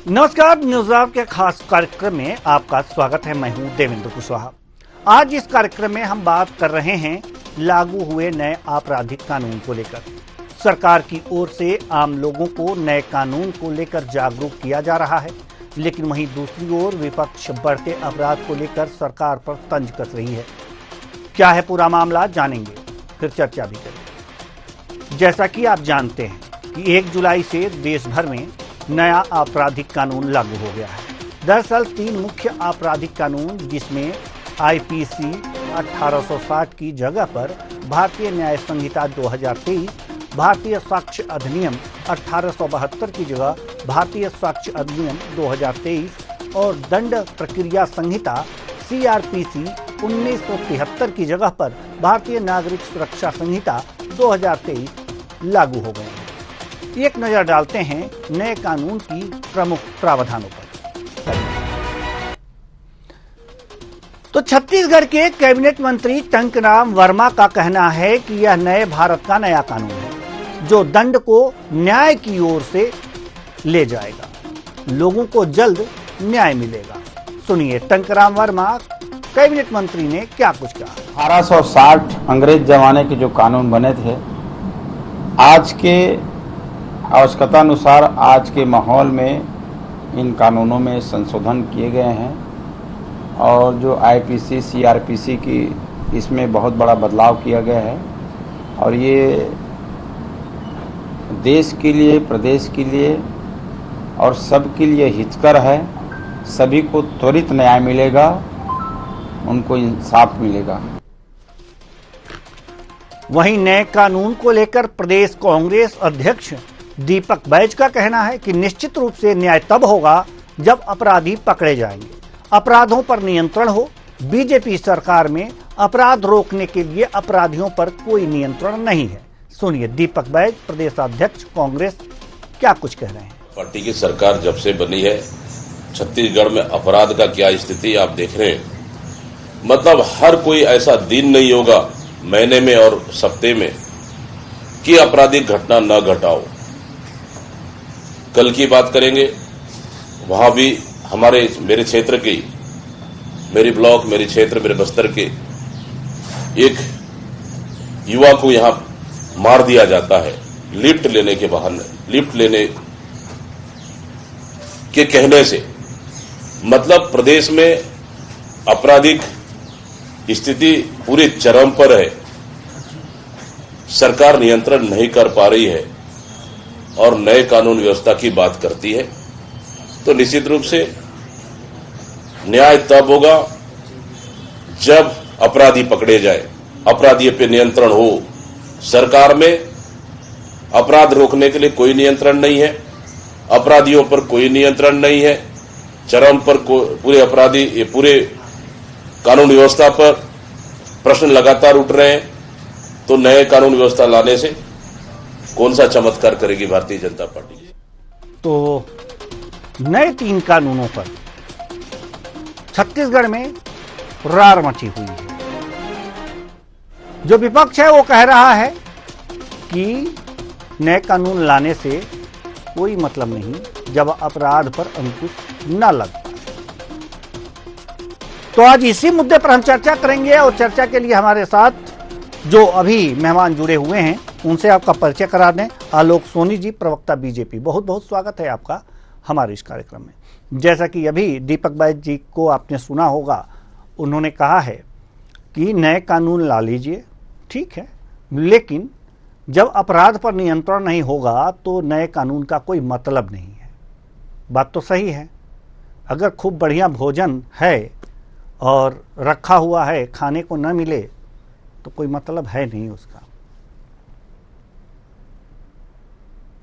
नमस्कार, news lab के खास कार्यक्रम में आपका स्वागत है। मैं हूं देवेंद्र कुशवाहा। आज इस कार्यक्रम में हम बात कर रहे हैं लागू हुए नए आपराधिक कानून को लेकर। सरकार की ओर से आम लोगों को नए कानून को लेकर जागरूक किया जा रहा है, लेकिन वहीं दूसरी ओर विपक्ष बढ़ते अपराध को लेकर सरकार पर तंज कस रही है। क्या है पूरा मामला, जानेंगे, फिर चर्चा भी करेंगे। जैसा कि आप जानते हैं कि 1 जुलाई से देश भर में नया आपराधिक कानून लागू हो गया है। दरअसल 3 मुख्य आपराधिक कानून, जिसमें आईपीसी 1860 की जगह पर भारतीय न्याय संहिता 2023, भारतीय साक्ष्य अधिनियम 1872 की जगह भारतीय साक्ष्य अधिनियम 2023 और दंड प्रक्रिया संहिता सीआरपीसी 1973 की जगह पर भारतीय नागरिक सुरक्षा संहिता 2023 लागू हो गए हैं। एक नजर डालते हैं नए कानून की प्रमुख प्रावधानों पर। तो छत्तीसगढ़ के कैबिनेट मंत्री टंकराम वर्मा का कहना है कि यह नए भारत का नया कानून है, जो दंड को न्याय की ओर से ले जाएगा। लोगों को जल्द न्याय मिलेगा। सुनिए टंकराम वर्मा कैबिनेट मंत्री ने क्या कुछ कहा। 1860 अंग्रेज जमाने के जो कानून बने थे, आज के आवश्यकता अनुसार आज के माहौल में इन कानूनों में संशोधन किए गए हैं और जो आईपीसी सीआरपीसी की इसमें बहुत बड़ा बदलाव किया गया है और ये देश के लिए, प्रदेश के लिए और सबके लिए हितकर है। सभी को त्वरित न्याय मिलेगा, उनको इंसाफ मिलेगा। वहीं नए कानून को लेकर प्रदेश कांग्रेस अध्यक्ष दीपक बैज का कहना है कि निश्चित रूप से न्याय तब होगा जब अपराधी पकड़े जाएंगे, अपराधों पर नियंत्रण हो। बीजेपी सरकार में अपराध रोकने के लिए अपराधियों पर कोई नियंत्रण नहीं है। सुनिए दीपक बैज, प्रदेश अध्यक्ष कांग्रेस, क्या कुछ कह रहे हैं। पार्टी की सरकार जब से बनी है, छत्तीसगढ़ में अपराध का क्या स्थिति आप देख रहे हैं। मतलब हर कोई ऐसा दिन नहीं होगा महीने में और सप्ते में कि आपराधिक घटना न घटाओ। कल की बात करेंगे, वहां भी मेरे क्षेत्र की, मेरी ब्लॉक, मेरे क्षेत्र, मेरे बस्तर के एक युवा को यहां मार दिया जाता है लिफ्ट लेने के बहाने, लिफ्ट लेने के कहने से। मतलब प्रदेश में आपराधिक स्थिति पूरे चरम पर है। सरकार नियंत्रण नहीं कर पा रही है और नए कानून व्यवस्था की बात करती है, तो निश्चित रूप से न्याय तब होगा जब अपराधी पकड़े जाए, अपराधी पे नियंत्रण हो। सरकार में अपराध रोकने के लिए कोई नियंत्रण नहीं है, अपराधियों पर कोई नियंत्रण नहीं है। चरम पर पूरे अपराधी, ये पूरे कानून व्यवस्था पर प्रश्न लगातार उठ रहे हैं। तो नए कानून व्यवस्था लाने से कौन सा चमत्कार करेगी भारतीय जनता पार्टी। तो नए 3 कानूनों पर छत्तीसगढ़ में रार मची हुई है। जो विपक्ष है वो कह रहा है कि नए कानून लाने से कोई मतलब नहीं जब अपराध पर अंकुश न लग पाए। तो आज इसी मुद्दे पर हम चर्चा करेंगे और चर्चा के लिए हमारे साथ जो अभी मेहमान जुड़े हुए हैं उनसे आपका परिचय करा दें। आलोक सोनी जी, प्रवक्ता बीजेपी, बहुत बहुत स्वागत है आपका हमारे इस कार्यक्रम में। जैसा कि अभी दीपक बैज जी को आपने सुना होगा, उन्होंने कहा है कि नए कानून ला लीजिए, ठीक है, लेकिन जब अपराध पर नियंत्रण नहीं होगा तो नए कानून का कोई मतलब नहीं है। बात तो सही है। अगर खूब बढ़िया भोजन है और रखा हुआ है, खाने को न मिले तो कोई मतलब है नहीं उसका।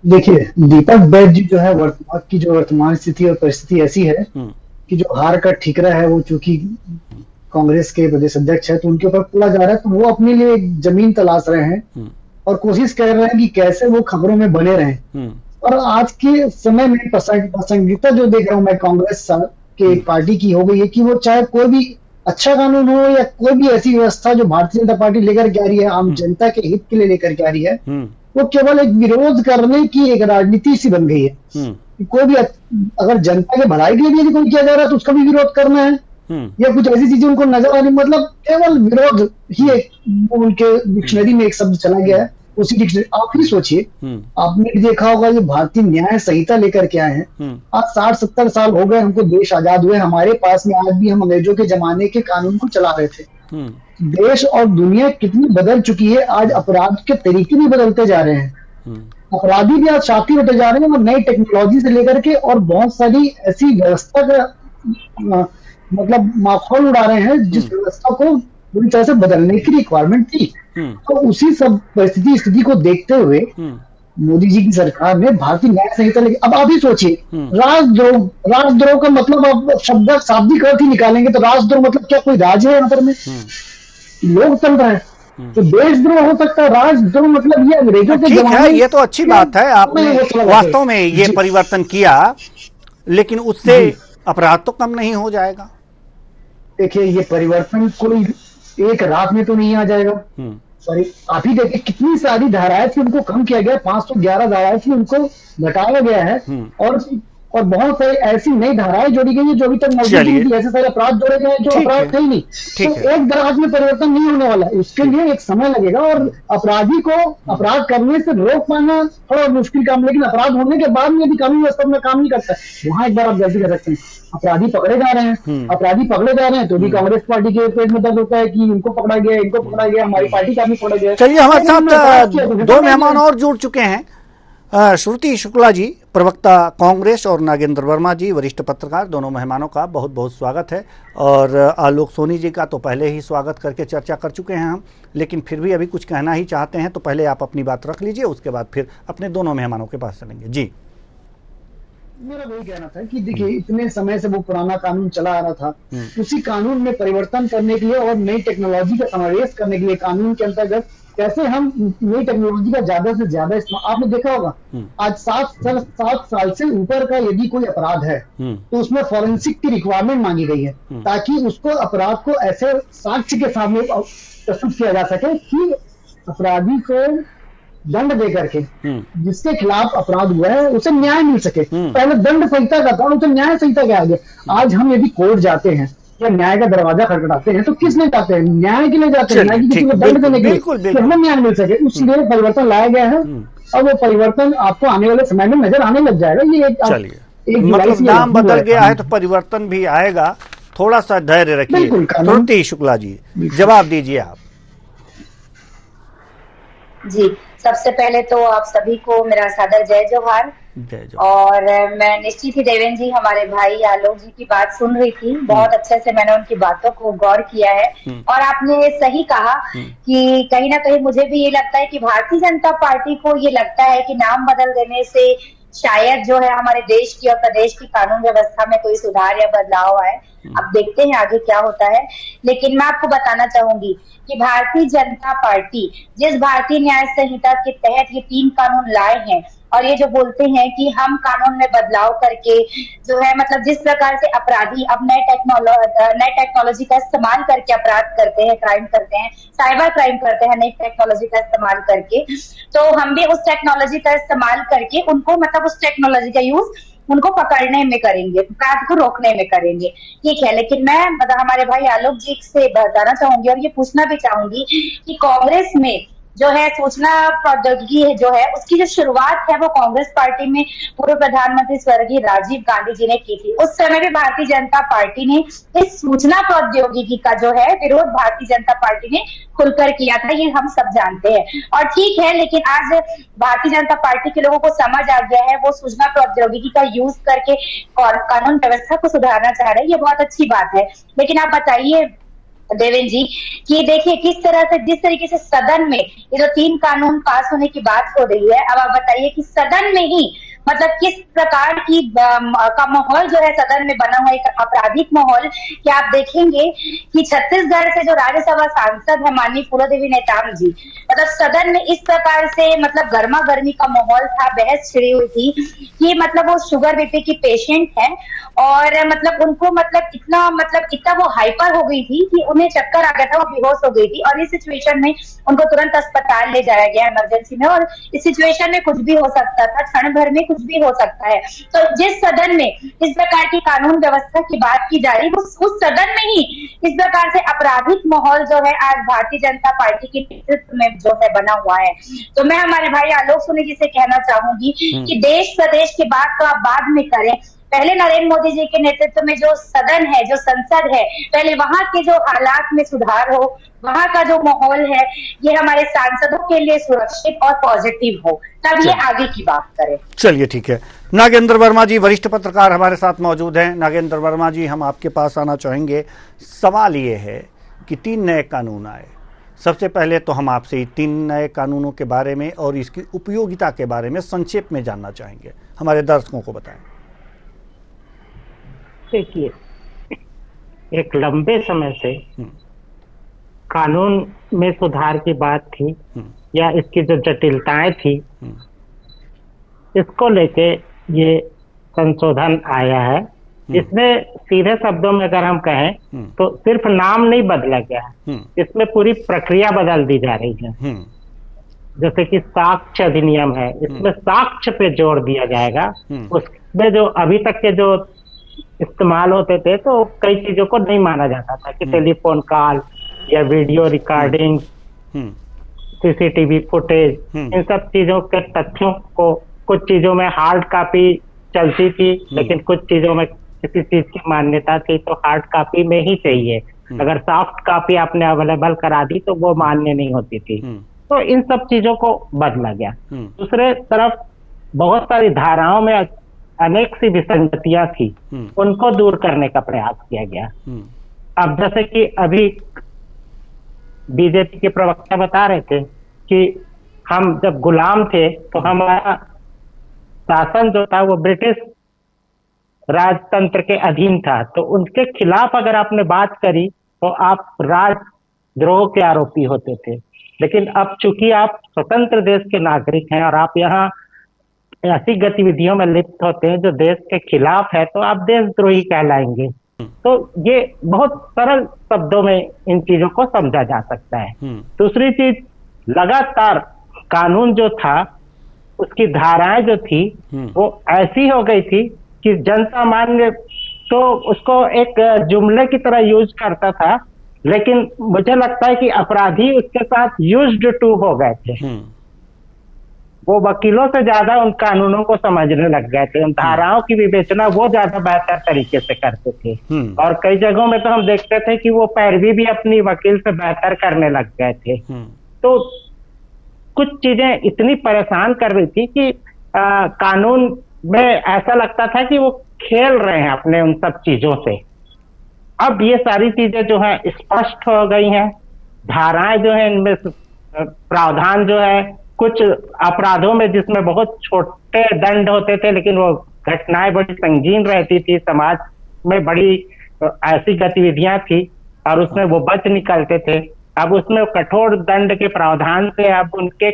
देखिए, दीपक बैज जी जो है, वर्तमान स्थिति और परिस्थिति ऐसी है कि जो हार का ठिकरा है वो चूंकि कांग्रेस के प्रदेश अध्यक्ष है तो उनके ऊपर पूरा जा रहा है। तो वो अपने लिए एक जमीन तलाश रहे हैं और कोशिश कर रहे हैं कि कैसे वो खबरों में बने रहें। और आज के समय में प्रासंगिकता जो देख रहा हूं मैं कांग्रेस के पार्टी की हो गई है कि वो चाहे कोई भी अच्छा कानून हो या कोई भी ऐसी व्यवस्था जो भारतीय जनता पार्टी लेकर के आ रही है, आम जनता के हित के लिए लेकर के आ रही है, वो केवल एक विरोध करने की एक राजनीति सी बन गई है। कोई भी अगर जनता के भलाई के लिए भी यदि कोई किया जा रहा है तो उसका भी विरोध करना है, या कुछ ऐसी चीजें उनको नजर आ रही, मतलब केवल विरोध ही एक उनके डिक्शनरी में एक शब्द चला गया है, उसी डिक्शनरी। आप ही सोचिए, आपने भी देखा होगा ये भारतीय न्याय संहिता लेकर के आए हैं। आज 60-70 साल हो गए हमको देश आजाद हुए, हमारे पास में आज भी हम अंग्रेजों के जमाने के कानून को चला रहे थे। देश और दुनिया कितनी बदल चुकी है, आज अपराध के तरीके भी बदलते जा रहे हैं, अपराधी भी आज शातिर होते जा रहे हैं, और नई टेक्नोलॉजी से लेकर के और बहुत सारी ऐसी व्यवस्था का मतलब माखौल उड़ा रहे हैं जिस व्यवस्था को पूरी तरह से बदलने की रिक्वायरमेंट थी। तो उसी सब परिस्थिति स्थिति को देखते हुए मोदी जी की सरकार ने भारतीय न्याय संहिता लेके, अब आप ही सोचिए, राजद्रोह का मतलब आप शाब्दिक अर्थ ही निकालेंगे तो राजद्रोह मतलब क्या कोई राज है यहाँ पर में? लोकतंत्र है तो देशद्रोह हो सकता है, राजद्रोह मतलब ये अंग्रेजों के ठीक है, ये तो अच्छी बात है, आपने वास्तव में ये परिवर्तन किया, लेकिन उससे अपराध तो कम नहीं हो जाएगा। देखिए, ये परिवर्तन कोई एक रात में तो नहीं आ जाएगा। आप ही देखिए कितनी सारी धाराएं थी उनको कम किया गया, 511 धाराएं थी उनको घटाया गया है, और बहुत सारी ऐसी नई धाराएं जोड़ी गई है जो अभी तक मौजूद नहीं थी, ऐसे सारे अपराध जोड़े गए हैं जो अपराध थे ही नहीं। तो एक दराज में परिवर्तन नहीं होने वाला है, उसके लिए एक समय लगेगा, और अपराधी को अपराध करने से रोक पाना थोड़ा मुश्किल काम, लेकिन अपराध होने के बाद में यदि कानून व्यवस्था में काम नहीं करता है, वहां एक बार आप गलती कर सकते हैं। अपराधी पकड़े जा रहे हैं तो भी कांग्रेस पार्टी के पेट में दर्द होता है कि इनको पकड़ा गया, हमारी पार्टी का भी पकड़ा गया। चलिए, हमारे साथ दो मेहमान और जुड़ चुके हैं, श्रुति शुक्ला जी प्रवक्ता कांग्रेस और नागेंद्र वर्मा जी वरिष्ठ पत्रकार। दोनों मेहमानों का बहुत बहुत स्वागत है, और आलोक सोनी जी का तो पहले ही स्वागत करके चर्चा कर चुके हैं हम, लेकिन फिर भी अभी कुछ कहना ही चाहते हैं तो पहले आप अपनी बात रख लीजिए, उसके बाद फिर अपने दोनों मेहमानों के पास चलेंगे। जी, मेरा वही कहना था कि देखिए, इतने समय से वो पुराना कानून चला आ रहा था, उसी कानून में परिवर्तन करने के लिए और नई टेक्नोलॉजी का समावेश करने के लिए कानून के अंतर्गत कैसे हम नई टेक्नोलॉजी का ज्यादा से ज्यादा इस्तेमाल, आपने देखा होगा आज 7 साल से ऊपर का यदि कोई अपराध है तो उसमें फॉरेंसिक की रिक्वायरमेंट मांगी गई है, ताकि उसको अपराध को ऐसे साक्ष्य के सामने प्रस्तुत किया जा सके कि अपराधी को दंड दे करके जिसके खिलाफ अपराध हुआ है उसे न्याय मिल सके। पहले दंड संहिता का था, उसे न्याय संहिता के आगे। आज हम यदि कोर्ट जाते हैं या न्याय का दरवाजा खटखटाते हैं तो किस लिए जाते हैं? न्याय के लिए जाते हैं, न्याय की किसी को दंड देने के लिए, तो हमें न्याय मिल सके। इसलिए परिवर्तन लाया गया है, और वो परिवर्तन आपको आने वाले समय में नजर आने लग जाएगा। ये एक मतलब नाम बदल गया है तो परिवर्तन भी आएगा, थोड़ा सा धैर्य रखिए। श्रुति शुक्ला जी, जवाब दीजिए आप। जी, सबसे पहले तो आप सभी को मेरा सादर जय जोहार। और मैं निश्चित ही देवेंद्र जी, हमारे भाई आलोक जी की बात सुन रही थी, बहुत अच्छे से मैंने उनकी बातों को गौर किया है, और आपने सही कहा कि कहीं ना कहीं मुझे भी ये लगता है कि भारतीय जनता पार्टी को ये लगता है कि नाम बदल देने से शायद जो है हमारे देश की और प्रदेश की कानून व्यवस्था में कोई सुधार या बदलाव आए। अब देखते हैं आगे क्या होता है, लेकिन मैं आपको बताना चाहूंगी कि भारतीय जनता पार्टी जिस भारतीय न्याय संहिता के तहत ये 3 कानून लाए हैं, और ये जो बोलते हैं कि हम कानून में बदलाव करके जो है मतलब जिस प्रकार से अपराधी अब नए टेक्नोलॉजी का इस्तेमाल करके अपराध करते हैं, क्राइम करते हैं, साइबर क्राइम करते हैं नई टेक्नोलॉजी का इस्तेमाल करके, तो हम भी उस टेक्नोलॉजी का इस्तेमाल करके उनको मतलब उस टेक्नोलॉजी का यूज उनको पकड़ने में करेंगे, अपराध को रोकने में करेंगे। ठीक है, लेकिन मैं मतलब हमारे भाई आलोक जी से बताना चाहूंगी और ये पूछना भी चाहूंगी कि कांग्रेस में जो है सूचना प्रौद्योगिकी जो है उसकी जो शुरुआत है वो कांग्रेस पार्टी में पूर्व प्रधानमंत्री स्वर्गीय राजीव गांधी जी ने की थी। उस समय भी भारतीय जनता पार्टी ने इस सूचना प्रौद्योगिकी का जो है विरोध भारतीय जनता पार्टी ने खुलकर किया था, ये हम सब जानते हैं। और ठीक है, लेकिन आज भारतीय जनता पार्टी के लोगों को समझ आ गया है, वो सूचना प्रौद्योगिकी का यूज करके और कानून व्यवस्था को सुधारना चाह रहे हैं, ये बहुत अच्छी बात है। लेकिन आप बताइए देवेंद्र जी कि देखिए किस तरह से जिस तरीके से सदन में ये जो 3 कानून पास होने की बात हो रही है, अब आप बताइए कि सदन में ही मतलब किस प्रकार की का माहौल जो है सदन में बना हुआ एक आपराधिक माहौल कि आप देखेंगे कि छत्तीसगढ़ से जो राज्यसभा सांसद है माननीय फूलोदेवी नेताम जी, मतलब सदन में इस प्रकार से मतलब गर्मा गर्मी का माहौल था, बहस छिड़ी हुई थी कि मतलब वो शुगर बीपी की पेशेंट है और मतलब उनको मतलब इतना वो हाइपर हो गई थी कि उन्हें चक्कर आ गया था, वो बेहोश हो गई थी, और इस सिचुएशन में उनको तुरंत अस्पताल ले जाया गया इमरजेंसी में, और इस सिचुएशन में कुछ भी हो सकता था, क्षण भर में कुछ भी हो सकता है। तो जिस सदन में इस प्रकार की कानून व्यवस्था की बात की जा रही है, उस सदन में ही इस प्रकार से आपराधिक माहौल जो है आज भारतीय जनता पार्टी के नेतृत्व में जो है बना हुआ है। तो मैं हमारे भाई आलोक सोनी जी से कहना चाहूंगी कि देश प्रदेश की बात तो आप बाद में करें, पहले नरेंद्र मोदी जी के नेतृत्व में जो सदन है, जो संसद है, पहले वहां के जो हालात में सुधार हो, वहां का जो माहौल है ये हमारे सांसदों के लिए सुरक्षित और पॉजिटिव हो, तब ये आगे की बात करें। चलिए ठीक है। नागेंद्र वर्मा जी वरिष्ठ पत्रकार हमारे साथ मौजूद हैं। नागेंद्र वर्मा जी, हम आपके पास आना चाहेंगे। सवाल ये है कि 3 नए कानून आए। सबसे पहले तो हम आपसे 3 नए कानूनों के बारे में और इसकी उपयोगिता के बारे में संक्षेप में जानना चाहेंगे, हमारे दर्शकों को बताएं। देखिए, एक लंबे समय से कानून में सुधार की बात थी या इसकी जो जटिलताएं थी, इसको लेके ये संशोधन आया है। इसमें सीधे शब्दों में अगर हम कहें तो सिर्फ नाम नहीं बदला गया है, इसमें पूरी प्रक्रिया बदल दी जा रही है। जैसे कि साक्ष्य अधिनियम है, इसमें साक्ष्य पे जोर दिया जाएगा। उसमें जो अभी तक के जो इस्तेमाल होते थे तो कई चीजों को नहीं माना जाता था कि टेलीफोन कॉल या वीडियो रिकॉर्डिंग, सीसीटीवी फुटेज, इन सब चीजों के तथ्यों को, कुछ चीजों में हार्ड कॉपी चलती थी, लेकिन कुछ चीजों में किसी चीज की मान्यता थी तो हार्ड कॉपी में ही चाहिए। अगर सॉफ्ट कॉपी आपने अवेलेबल करा दी तो वो मान्य नहीं होती थी। तो इन सब चीजों को बदला गया। दूसरे तरफ बहुत सारी धाराओं में अनेक सी विसंगतियां थी, उनको दूर करने का प्रयास किया गया। अब जैसे कि अभी बीजेपी के प्रवक्ता बता रहे थे कि हम जब गुलाम थे तो हमारा शासन जो था वो ब्रिटिश राजतंत्र के अधीन था, तो उनके खिलाफ अगर आपने बात करी तो आप राजद्रोह के आरोपी होते थे। लेकिन अब चूंकि आप स्वतंत्र देश के नागरिक हैं और आप यहाँ ऐसी गतिविधियों में लिप्त होते हैं जो देश के खिलाफ है, तो आप देशद्रोही कहलाएंगे। तो ये बहुत सरल शब्दों में इन चीजों को समझा जा सकता है। दूसरी चीज, लगातार कानून जो था उसकी धाराएं जो थी वो ऐसी हो गई थी कि जन सामान्य तो उसको एक जुमले की तरह यूज करता था, लेकिन मुझे लगता है कि अपराधी उसके साथ यूज्ड टू हो गए थे। वो वकीलों से ज्यादा उन कानूनों को समझने लग गए थे, उन धाराओं की विवेचना वो ज्यादा बेहतर तरीके से करते थे। और कई जगहों में तो हम देखते थे कि वो पैरवी भी अपनी वकील से बेहतर करने लग गए थे। तो कुछ चीजें इतनी परेशान कर रही थी कि कानून में ऐसा लगता था कि वो खेल रहे हैं अपने उन सब चीजों से। अब ये सारी चीजें जो है स्पष्ट हो गई हैं। धाराएं जो है इनमें प्रावधान जो है, कुछ अपराधों में जिसमें बहुत छोटे दंड होते थे लेकिन वो घटनाएं बड़ी संगीन रहती थी, समाज में बड़ी ऐसी गतिविधियां थी और उसमें वो बच निकलते थे। अब उसमें कठोर दंड के प्रावधान से अब उनके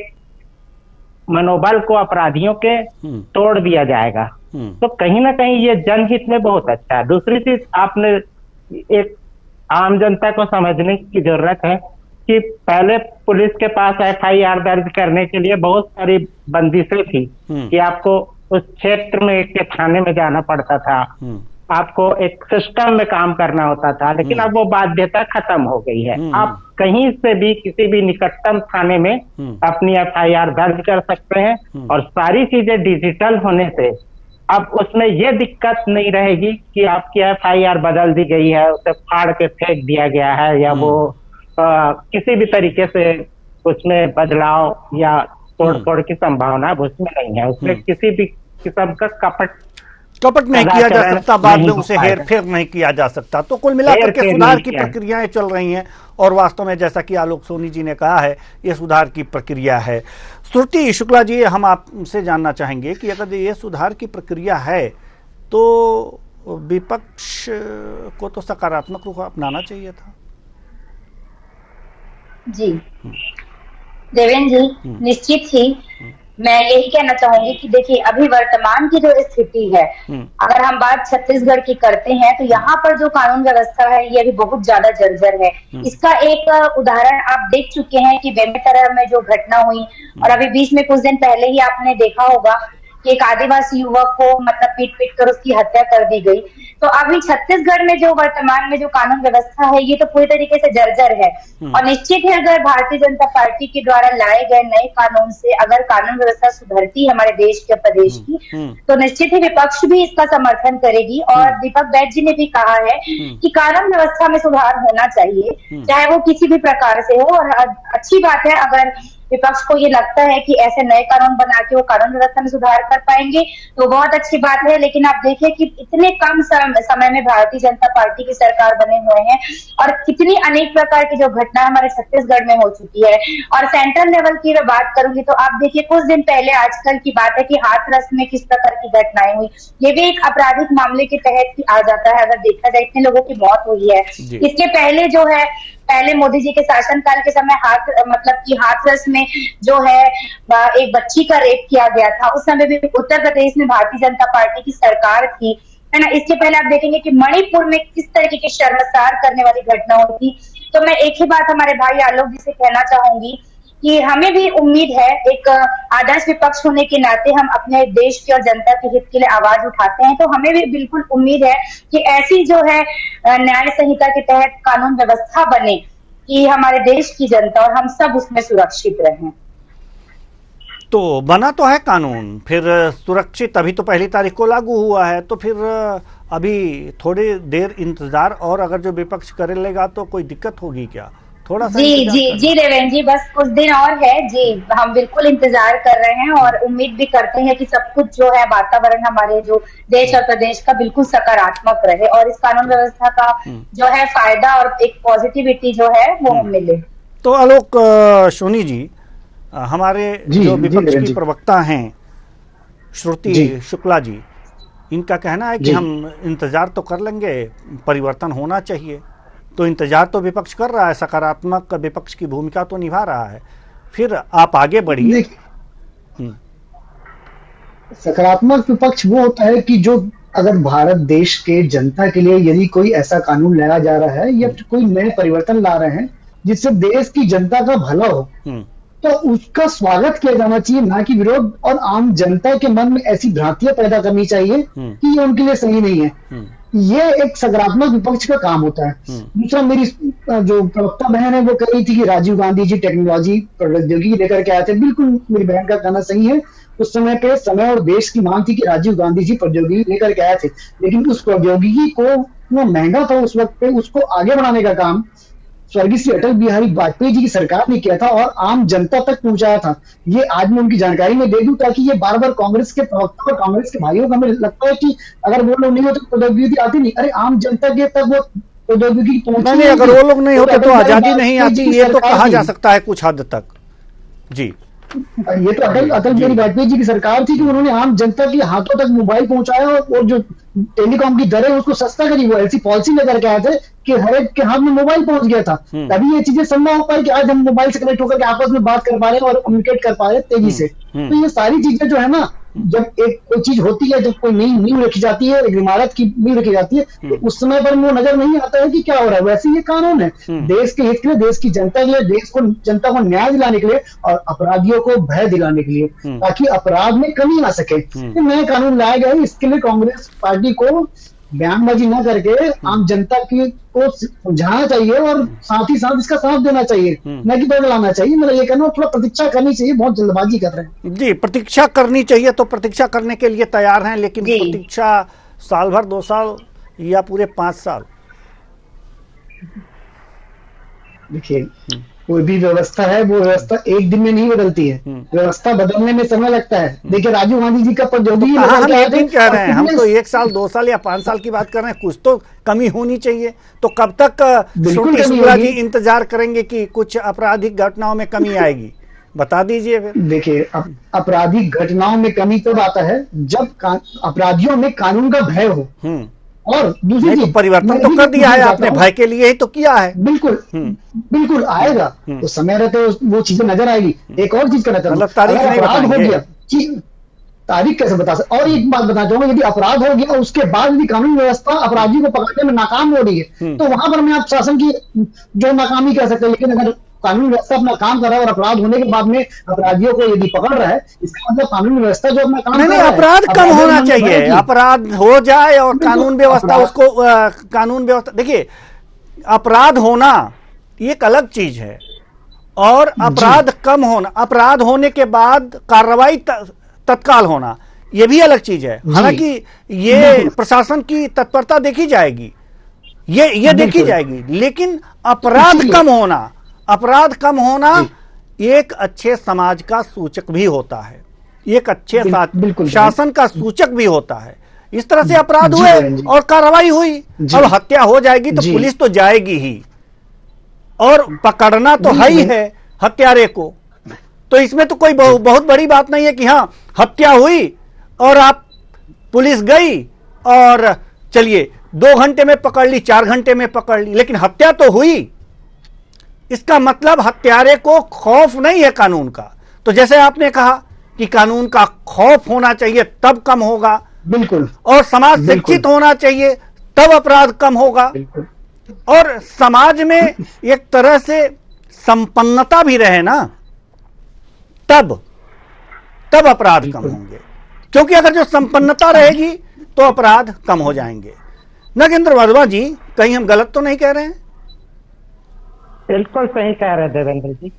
मनोबल को अपराधियों के तोड़ दिया जाएगा। तो कहीं ना कहीं ये जनहित में बहुत अच्छा है। दूसरी चीज, आपने एक आम जनता को समझने की जरूरत है कि पहले पुलिस के पास FIR दर्ज करने के लिए बहुत सारी बंदिशें थी कि आपको उस क्षेत्र में के थाने में जाना पड़ता था, आपको एक सिस्टम में काम करना होता था। लेकिन अब वो बाध्यता खत्म हो गई है। आप कहीं से भी किसी भी निकटतम थाने में अपनी FIR दर्ज कर सकते हैं और सारी चीजें डिजिटल होने से अब उसमें ये दिक्कत नहीं रहेगी कि आपकी FIR बदल दी गई है, उसे फाड़ के फेंक दिया गया है या वो किसी भी तरीके से उसमें बदलाव या तोड़-फोड़ की संभावना उसमें नहीं है। उसमें किसी भी किस्म का कपट नहीं किया जा सकता, बाद में उसे हेरफेर नहीं किया जा सकता। तो कुल मिलाकर के सुधार की प्रक्रियाएं चल रही हैं और वास्तव में जैसा कि आलोक सोनी जी ने कहा है, ये सुधार की प्रक्रिया है। श्रुति शुक्ला जी, हम आपसे जानना चाहेंगे कि अगर ये सुधार की प्रक्रिया है तो विपक्ष को तो सकारात्मक रुख अपनाना चाहिए था। जी देवेंद्र जी, निश्चित ही मैं यही कहना चाहूंगी कि देखिए अभी वर्तमान की जो स्थिति है, अगर हम बात छत्तीसगढ़ की करते हैं तो यहाँ पर जो कानून व्यवस्था है ये अभी बहुत ज्यादा जर्जर है। इसका एक उदाहरण आप देख चुके हैं कि बेमेतरा में जो घटना हुई और अभी बीच में कुछ दिन पहले ही आपने देखा होगा कि एक आदिवासी युवक को मतलब पीट पीट कर उसकी हत्या कर दी गई। तो अभी छत्तीसगढ़ में जो वर्तमान में जो कानून व्यवस्था है ये तो पूरी तरीके से जर्जर है। और निश्चित है अगर भारतीय जनता पार्टी के द्वारा लाए गए नए कानून से अगर कानून व्यवस्था सुधरती है हमारे देश के प्रदेश की, तो निश्चित ही विपक्ष भी इसका समर्थन करेगी। और दीपक बैज जी ने भी कहा है कि कानून व्यवस्था में सुधार होना चाहिए, चाहे वो किसी भी प्रकार से हो। और अच्छी बात है अगर विपक्ष को ये लगता है कि ऐसे नए कानून बना के वो कानून व्यवस्था में सुधार कर पाएंगे तो बहुत अच्छी बात है। लेकिन आप देखिए कि इतने कम समय में भारतीय जनता पार्टी की सरकार बने हुए हैं और कितनी अनेक प्रकार की जो घटना हमारे छत्तीसगढ़ में हो चुकी है। और सेंट्रल लेवल की मैं बात करूंगी तो आप देखिए कुछ दिन पहले आजकल की बात है कि हाथरस में किस प्रकार की घटनाएं हुई, ये भी एक आपराधिक मामले के तहत ही आ जाता है। अगर देखा जाए इतने लोगों की मौत हुई है। इसके पहले जो है पहले मोदी जी के शासनकाल के समय हाथरस में जो है एक बच्ची का रेप किया गया था। उस समय भी उत्तर प्रदेश में भारतीय जनता पार्टी की सरकार थी, है ना। इसके पहले आप देखेंगे कि मणिपुर में किस तरीके की शर्मसार करने वाली घटना हुई थी। तो मैं एक ही बात हमारे भाई आलोक जी से कहना चाहूंगी कि हमें भी उम्मीद है, एक आदर्श विपक्ष होने के नाते हम अपने देश के और जनता के हित के लिए आवाज उठाते हैं, तो हमें भी बिल्कुल उम्मीद है कि ऐसी जो है न्याय संहिता के तहत कानून व्यवस्था बने कि हमारे देश की जनता और हम सब उसमें सुरक्षित रहें। तो बना तो है कानून, फिर सुरक्षित अभी तो 1 तारीख को लागू हुआ है, तो फिर अभी थोड़ी देर इंतजार और अगर जो विपक्ष कर लेगा तो कोई दिक्कत होगी क्या? थोड़ा सा जी देवेंद्र जी, बस कुछ दिन और है जी, हम बिल्कुल इंतजार कर रहे हैं और उम्मीद भी करते हैं कि सब कुछ जो है वातावरण हमारे जो देश और प्रदेश का बिल्कुल सकारात्मक रहे और इस कानून व्यवस्था का जो है फायदा और एक पॉजिटिविटी जो है वो मिले। तो आलोक सोनी जी, हमारे जो विपक्ष की प्रवक्ता हैं श्रुति शुक्ला जी, इनका कहना है कि हम इंतजार तो कर लेंगे, परिवर्तन होना चाहिए। तो इंतजार तो विपक्ष कर रहा है, सकारात्मक विपक्ष की भूमिका तो निभा रहा है, फिर आप आगे बढ़िए। सकारात्मक विपक्ष वो होता है कि जो अगर भारत देश के जनता के लिए यदि कोई ऐसा कानून लाया जा रहा है या कोई नए परिवर्तन ला रहे हैं जिससे देश की जनता का भला हो, तो उसका स्वागत किया जाना चाहिए, ना कि विरोध। और आम जनता के मन में ऐसी भ्रांतियां पैदा करनी चाहिए कि ये उनके लिए सही नहीं है। ये एक सकारात्मक विपक्ष का काम होता है। दूसरा, मेरी जो प्रवक्ता बहन है वो कह रही थी कि राजीव गांधी जी टेक्नोलॉजी प्रौद्योगिकी लेकर के आए थे। बिल्कुल मेरी बहन का कहना सही है। उस समय पे समय और देश की मांग थी कि राजीव गांधी जी प्रौद्योगिकी लेकर के आए थे, लेकिन उस प्रौद्योगिकी को वो महंगा था उस वक्त पे, उसको आगे बढ़ाने का काम स्वर्गीय श्री अटल बिहारी वाजपेयी जी की सरकार ने किया था और आम जनता तक पहुंचाया था। ये आज मैं उनकी जानकारी में दे दूं ताकि ये बार बार कांग्रेस के प्रवक्ता और कांग्रेस के भाइयों को हमें लगता है कि अगर वो लोग नहीं होते तो प्रौद्योगिकी आती नहीं। अरे आम जनता के तक वो प्रौद्योगिकी पहुंची नहीं। अगर वो लोग नहीं होते तो आजादी नहीं आती, ये तो कहा जा सकता है कुछ हद तक। जी, ये तो अटल बिहारी वाजपेयी जी की सरकार थी कि उन्होंने आम जनता के हाथों तक मोबाइल पहुंचाया और जो टेलीकॉम की दर है उसको सस्ता करी। वो ऐसी पॉलिसी लेकर के आए थे कि हर एक के हाथ में मोबाइल पहुंच गया था। तभी ये चीजें संभव हो पाई कि आज हम मोबाइल से कनेक्ट होकर के आपस में बात कर पा रहे हैं और कम्युनिकेट कर पा रहे हैं तेजी से। तो ये सारी चीजें जो है ना, जब एक कोई चीज होती है, जब कोई नई नींव रखी जाती है, एक इमारत की नींव रखी जाती है, तो उस समय पर वो नजर नहीं आता है कि क्या हो रहा है। वैसे ये कानून है देश के हित के लिए, देश की जनता के लिए, देश को जनता को न्याय दिलाने के लिए और अपराधियों को भय दिलाने के लिए, ताकि अपराध में कमी आ सके। नए कानून लाए गए, इसके लिए कांग्रेस पार्टी को बयानबाजी न करके आम जनता की को समझाना चाहिए और साथ ही साथ इसका साथ देना चाहिए, न कि बदलाना चाहिए। मेरा ये कहना, थोड़ा प्रतीक्षा करनी चाहिए, बहुत जल्दबाजी कर रहे हैं। जी, प्रतीक्षा करनी चाहिए तो प्रतीक्षा करने के लिए तैयार हैं, लेकिन प्रतीक्षा साल भर, 2 साल या पूरे 5 साल? देखिए, कोई भी व्यवस्था है वो व्यवस्था एक दिन में नहीं बदलती है, व्यवस्था बदलने में समय लगता है। देखिए राजीव गांधी जी का प्रौद्योगिकी हम एक दिन कह रहे हैं, हम तो 1 साल 2 साल या 5 साल की बात कर रहे हैं। कुछ तो कमी होनी चाहिए। तो कब तक श्रुति शुक्ला जी इंतजार करेंगे कि कुछ आपराधिक घटनाओं में कमी आएगी? बता दीजिए फिर। देखिए, आपराधिक घटनाओं में कमी तब आता है जब अपराधियों में कानून का भय हो। और दूसरी चीज, परिवर्तन तो कर दिया है आपने, भय के लिए ही तो किया है। बिल्कुल बिल्कुल आएगा, तो समय रहते वो चीजें नजर आएगी। एक और चीज करना चाहूंगा, अपराध हो गया कि तारीख कैसे बता सकते। और एक बात बताना चाहूंगा, यदि अपराध हो गया उसके बाद यदि कानून व्यवस्था अपराधियों को पकड़ने में नाकाम हो रही है, तो वहां पर मैं आप शासन की जो नाकामी कह सकते हैं। लेकिन अगर कानून व्यवस्था अपना काम कर रहा है और अपराध होने के बाद में अपराधियों को यदि पकड़ रहा है, इसका मतलब कानून व्यवस्था जो अपना काम कर नहीं, रहा है, अपराध कम होना चाहिए, बढ़ेगी। अपराध हो जाए और कानून व्यवस्था उसको कानून व्यवस्था, देखिए अपराध होना एक अलग चीज है और अपराध कम होना, अपराध होने के बाद कार्रवाई तत्काल होना यह भी अलग चीज है। हालांकि ये प्रशासन की तत्परता देखी जाएगी, ये देखी जाएगी, लेकिन अपराध कम होना एक अच्छे समाज का सूचक भी होता है, एक अच्छे शासन का सूचक भी होता है। इस तरह से अपराध हुए और कार्रवाई हुई, अब हत्या हो जाएगी तो पुलिस तो जाएगी ही और पकड़ना तो है ही है हत्यारे को। तो इसमें तो कोई बहुत बड़ी बात नहीं है कि हाँ हत्या हुई और आप पुलिस गई और चलिए 2 घंटे में पकड़ ली, 4 घंटे में पकड़ ली, लेकिन हत्या तो हुई। इसका मतलब हत्यारे को खौफ नहीं है कानून का। तो जैसे आपने कहा कि कानून का खौफ होना चाहिए तब कम होगा, बिल्कुल, और समाज शिक्षित होना चाहिए तब अपराध कम होगा, और समाज में एक तरह से संपन्नता भी रहे ना, तब अपराध कम होंगे। क्योंकि अगर जो संपन्नता रहेगी तो अपराध कम हो जाएंगे। नागेंद्र वर्मा जी, कहीं हम गलत तो नहीं कह रहे हैं? बिल्कुल सही कह रहे हैं देवेंद्र जी।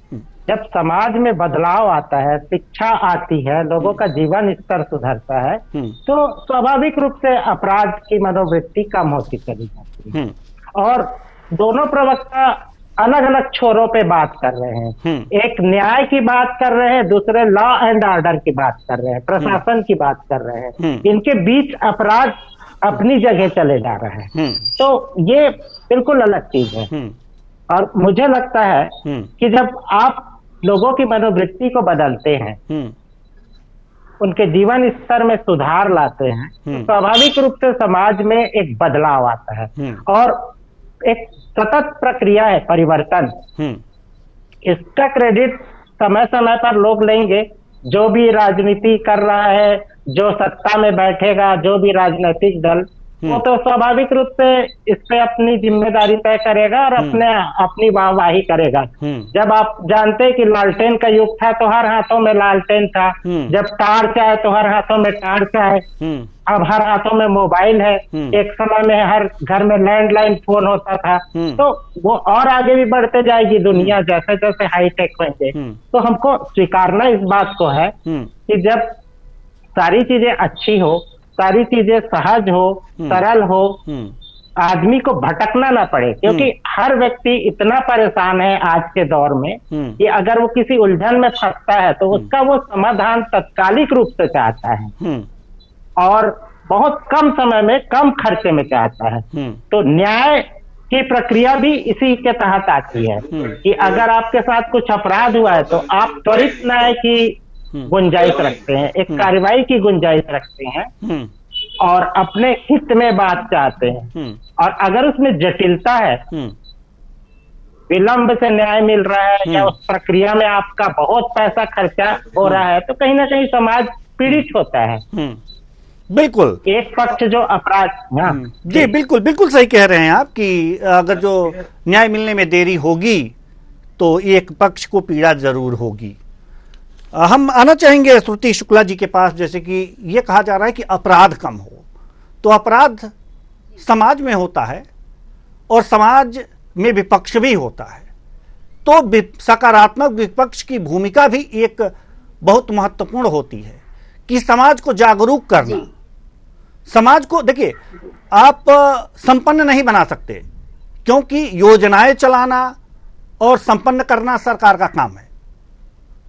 जब समाज में बदलाव आता है, शिक्षा आती है, लोगों का जीवन स्तर सुधरता है, तो स्वाभाविक रूप से अपराध की मनोवृत्ति कम होती चली जाती है। और दोनों प्रवक्ता अलग अलग छोरों पे बात कर रहे हैं। एक न्याय की बात कर रहे हैं, दूसरे लॉ एंड ऑर्डर की बात कर रहे हैं, प्रशासन की बात कर रहे हैं। इनके बीच अपराध अपनी जगह चले जा रहे हैं। तो ये बिल्कुल अलग चीज है। और मुझे लगता है कि जब आप लोगों की मनोवृत्ति को बदलते हैं, उनके जीवन स्तर में सुधार लाते हैं, तो स्वाभाविक रूप से समाज में एक बदलाव आता है और एक सतत प्रक्रिया है परिवर्तन। इसका क्रेडिट समय समय पर लोग लेंगे। जो भी राजनीति कर रहा है, जो सत्ता में बैठेगा, जो भी राजनीतिक दल, वो तो स्वाभाविक रूप से इस पे अपनी जिम्मेदारी तय करेगा और अपनी वाहवाही करेगा। जब आप जानते हैं कि लालटेन का युग था तो हर हाथों में लालटेन था, जब टार्च आए तो हर हाथों में टार्च आए, अब हर हाथों में मोबाइल है। एक समय में हर घर में लैंडलाइन फोन होता था। तो वो और आगे भी बढ़ते जाएगी दुनिया, जैसे जैसे हाईटेक होंगे। तो हमको स्वीकारना इस बात को है कि जब सारी चीजें अच्छी हो, सारी चीजें सहज हो, सरल हो, आदमी को भटकना ना पड़े। क्योंकि हर व्यक्ति इतना परेशान है आज के दौर में कि अगर वो किसी उलझन में फंसता है तो उसका वो समाधान तत्कालिक रूप से चाहता है और बहुत कम समय में, कम खर्चे में चाहता है। तो न्याय की प्रक्रिया भी इसी के तहत आती है कि अगर आपके साथ कुछ अपराध हुआ है तो आप त्वरित न्याय की गुंजाइश रखते हैं, एक कार्रवाई की गुंजाइश रखते हैं और अपने हित में बात चाहते हैं। और अगर उसमें जटिलता है, विलंब से न्याय मिल रहा है या उस प्रक्रिया में आपका बहुत पैसा खर्चा हो रहा है, तो कहीं ना कहीं समाज पीड़ित होता है। बिल्कुल, एक पक्ष जो अपराध, जी बिल्कुल सही कह रहे हैं आप कि अगर जो न्याय मिलने में देरी होगी तो एक पक्ष को पीड़ा जरूर होगी। हम आना चाहेंगे श्रुति शुक्ला जी के पास। जैसे कि ये कहा जा रहा है कि अपराध कम हो, तो अपराध समाज में होता है और समाज में विपक्ष भी होता है, तो सकारात्मक विपक्ष की भूमिका भी एक बहुत महत्वपूर्ण होती है कि समाज को जागरूक करना। समाज को, देखिए आप संपन्न नहीं बना सकते क्योंकि योजनाएं चलाना और संपन्न करना सरकार का काम है,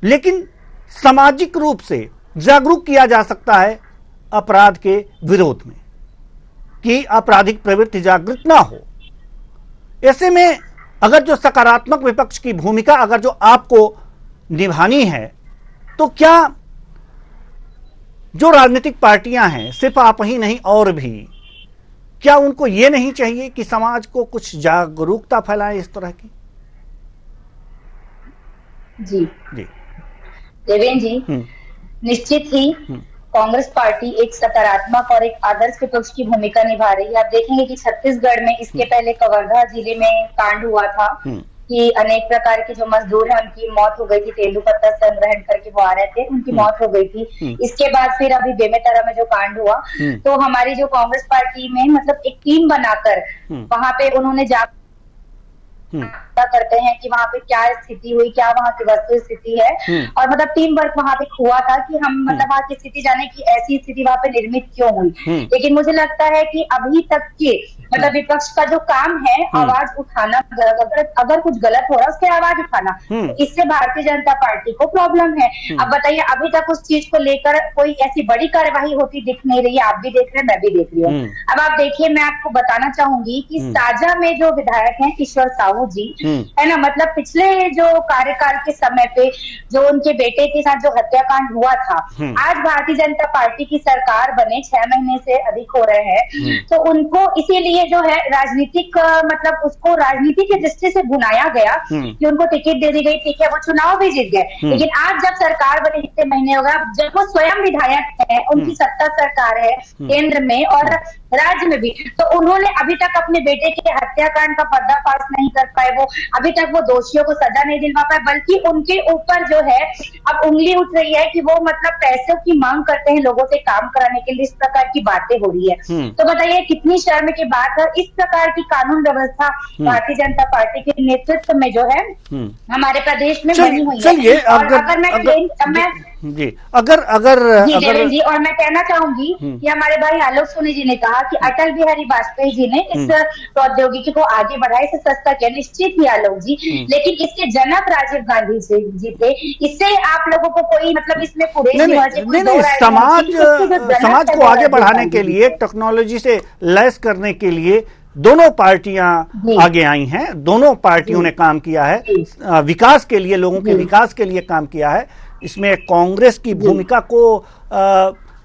लेकिन सामाजिक रूप से जागरूक किया जा सकता है अपराध के विरोध में कि आपराधिक प्रवृत्ति जागृत ना हो। ऐसे में अगर जो सकारात्मक विपक्ष की भूमिका अगर जो आपको निभानी है, तो क्या जो राजनीतिक पार्टियां हैं, सिर्फ आप ही नहीं और भी, क्या उनको यह नहीं चाहिए कि समाज को कुछ जागरूकता फैलाएं इस तरह की? जी देवेंद्र जी, निश्चित ही कांग्रेस पार्टी एक सकारात्मक और एक आदर्श विपक्ष की भूमिका निभा रही है। आप देखेंगे कि छत्तीसगढ़ में इसके पहले कवर्धा जिले में कांड हुआ था कि अनेक प्रकार के जो मजदूर हैं उनकी मौत हो गई थी, तेंदुपत्ता संग्रहण करके वो आ रहे थे, उनकी मौत हो गई थी। इसके बाद फिर अभी बेमेतरा में जो कांड हुआ, तो हमारी जो कांग्रेस पार्टी में मतलब एक टीम बनाकर वहां पे उन्होंने करते हैं कि वहां पे क्या स्थिति हुई, क्या वहां की वस्तु स्थिति है, और मतलब टीम वर्क वहां पे हुआ था कि हम मतलब वहां की स्थिति जाने की ऐसी स्थिति वहां पे निर्मित क्यों हुई। लेकिन मुझे लगता है कि अभी तक के मतलब विपक्ष का जो काम है आवाज उठाना, अगर कुछ गलत हो रहा है उसकी आवाज उठाना, तो इससे भारतीय जनता पार्टी को प्रॉब्लम है। अब बताइए, अभी तक उस चीज को लेकर कोई ऐसी बड़ी कार्यवाही होती दिख नहीं रही है। आप भी देख रहे हैं, मैं भी देख रही हूँ। अब आप देखिए, मैं आपको बताना चाहूंगी कि साजा में जो विधायक हैं ईश्वर साहू जी, है ना, मतलब पिछले जो कार्यकाल के समय पे जो उनके बेटे के साथ जो हत्याकांड हुआ था, आज भारतीय जनता पार्टी की सरकार बने 6 महीने से अधिक हो रहे हैं, तो उनको इसीलिए जो है राजनीतिक मतलब उसको राजनीति की दृष्टि से भुनाया गया कि उनको टिकट दे दी गई, ठीक है, वो चुनाव भी जीत गए। लेकिन आज जब सरकार बने इतने महीने हो गए, जब वो स्वयं विधायक है, उनकी सत्ता सरकार है केंद्र में और राज्य में भी, तो उन्होंने अभी तक अपने बेटे के हत्याकांड का पर्दाफाश नहीं कर पाए, वो अभी तक वो दोषियों को सजा नहीं दिलवा पाए, बल्कि उनके ऊपर जो है अब उंगली उठ रही है कि वो मतलब पैसों की मांग करते हैं लोगों से काम कराने के लिए। इस प्रकार की बातें हो रही है, तो बताइए कितनी शर्म की बात है। इस प्रकार की कानून व्यवस्था भारतीय जनता पार्टी के नेतृत्व में जो है हमारे प्रदेश में बनी हुई है। और अगर मैं जी अगर जी, और मैं कहना चाहूंगी कि हमारे भाई आलोक सोनी जी ने कहा कि अटल बिहारी वाजपेयी जी ने इस प्रौद्योगिकी को आगे बढ़ाया, इसे सस्ता किया, निश्चित ही आलोक जी, लेकिन इसके जनक राजीव गांधी जी थे। इससे आप लोगों को कोई मतलब इसमें समाज को आगे बढ़ाने के लिए, टेक्नोलॉजी से लैस करने के लिए दोनों पार्टियां आगे आई हैं, दोनों पार्टियों ने काम किया है, विकास के लिए, लोगों के विकास के लिए काम किया है। इसमें कांग्रेस की भूमिका को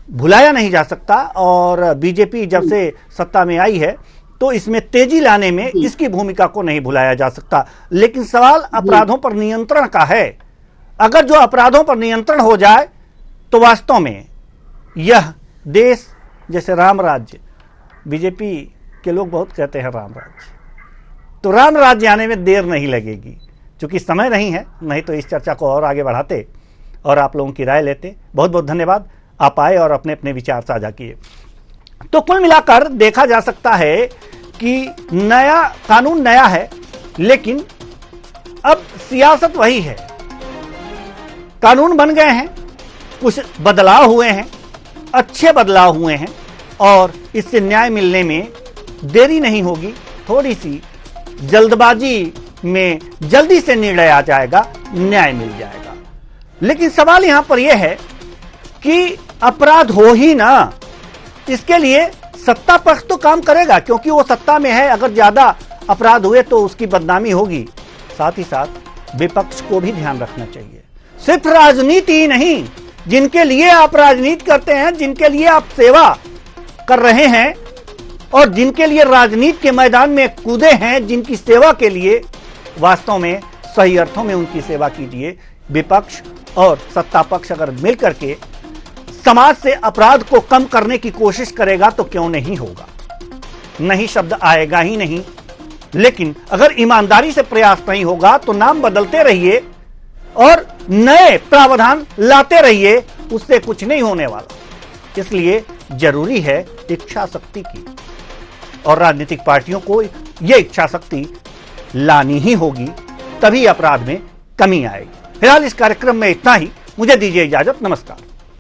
भुलाया नहीं जा सकता, और बीजेपी जब से सत्ता में आई है तो इसमें तेजी लाने में इसकी भूमिका को नहीं भुलाया जा सकता। लेकिन सवाल अपराधों पर नियंत्रण का है। अगर जो अपराधों पर नियंत्रण हो जाए तो वास्तव में यह देश, जैसे राम राज्य, बीजेपी के लोग बहुत कहते हैं राम राज्य, तो राम राज्य आने में देर नहीं लगेगी। चूंकि समय नहीं है, नहीं तो इस चर्चा को और आगे बढ़ाते और आप लोगों की राय लेते। बहुत बहुत धन्यवाद, आप आए और अपने अपने विचार साझा किए। तो कुल मिलाकर देखा जा सकता है कि नया कानून नया है, लेकिन अब सियासत वही है। कानून बन गए हैं, कुछ बदलाव हुए हैं, अच्छे बदलाव हुए हैं, और इससे न्याय मिलने में देरी नहीं होगी। थोड़ी सी जल्दबाजी में जल्दी से निर्णय आ जाएगा, न्याय मिल जाएगा। लेकिन सवाल यहां पर यह है कि अपराध हो ही ना, इसके लिए सत्ता पक्ष तो काम करेगा, क्योंकि वो सत्ता में है। अगर ज्यादा अपराध हुए तो उसकी बदनामी होगी। साथ ही साथ विपक्ष को भी ध्यान रखना चाहिए। सिर्फ राजनीति ही नहीं, जिनके लिए आप राजनीति करते हैं, जिनके लिए आप सेवा कर रहे हैं और जिनके लिए राजनीति के मैदान में कूदे हैं, जिनकी सेवा के लिए वास्तव में सही अर्थों में उनकी सेवा कीजिए। विपक्ष और सत्ता पक्ष अगर मिलकर के समाज से अपराध को कम करने की कोशिश करेगा तो क्यों नहीं होगा, नहीं शब्द आएगा ही नहीं। लेकिन अगर ईमानदारी से प्रयास नहीं होगा तो नाम बदलते रहिए और नए प्रावधान लाते रहिए, उससे कुछ नहीं होने वाला। इसलिए जरूरी है इच्छा शक्ति की, और राजनीतिक पार्टियों को यह इच्छा शक्ति लानी ही होगी, तभी अपराध में कमी आएगी। फिलहाल इस कार्यक्रम में इतना ही। मुझे दीजिए इजाजत। नमस्कार।